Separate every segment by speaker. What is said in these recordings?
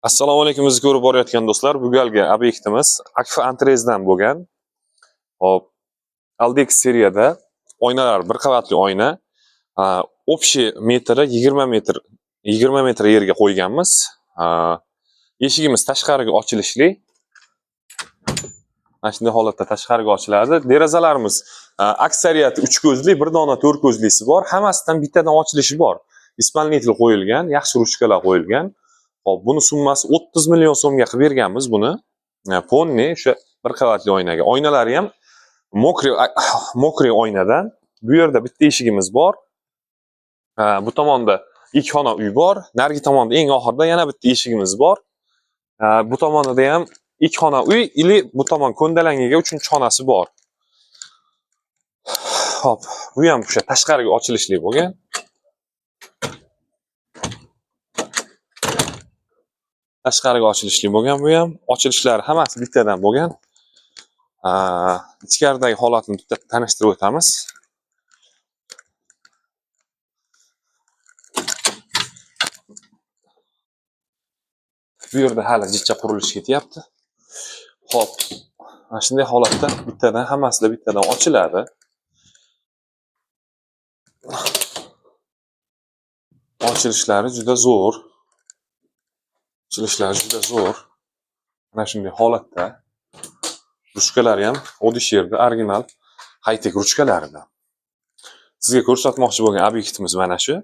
Speaker 1: Assalomu alaykum, bizni ko'rib borayotgan do'stlar. Bu galgi obyektimiz Akfa Antrezdan bo'lgan. Hop, Aldex seriyada oynalar, bir qavatli oyna. Общий metri 20 metr yerga qo'yganmiz. Eshigimiz tashqariga ochilishli. Mana shunday holatda tashqariga ochiladi. Derazalarimiz aksariyati 3 ko'zli, bir dona 4 ko'zlisi bor. Hammasidan bittadan ochilishi bor. Ispannitel qo'yilgan, yaxshi ruchkalar qo'yilgan. Hop, buni summasi 30 million so'mga qilib berganmiz buni. Ponni o'sha bir qavatli oynaga. Oynalari ham mokri oynadan. Bu yerda bitta eshigimiz bor. Bu tomonda ikki xona uy bor. Narigi tomonda eng oxirida yana bitta eshigimiz bor. Bu tomonda ham ikki xona uy, ili bu tomon ko'ndalangiga 3-xonasi bor. Hop, bu ham o'sha tashqariga ochilishli bo'lgan. Tashqariga ochilishli bo'lgan bu ham. Ochilishlari hammasi bittadan bo'lgan. Ichkaridagi holatni bitta tanishtirib o'tamiz. Bu yerda hali jichcha qurilish ketyapti. Hop, mana shunday holatda bittadan hammasida bittadan ochiladi. Ochilishlari juda zo'r. Mana shunday holatda. Ruchkalari ham Odisherda original high-tech ruchkalaridan. Sizga ko'rsatmoqchi bo'lgan obyektimiz mana shu.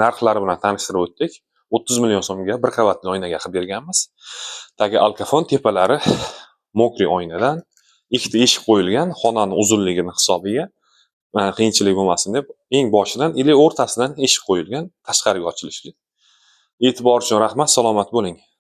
Speaker 1: Narxlari bilan tanishtirib o'tdik. 30 million so'mga bir qavatli oynaga qilib berganmiz. Tagi alkafon, tepalari mokri oynadan. Ikkita eshik qo'yilgan, xonani uzunligini hisobiga. Qiyinchilik bo'lmasin deb eng boshidan ili o'rtasidan eshik qo'yilgan, tashqariga ochilishli. E'tibor uchun rahmat, salomat bo'ling.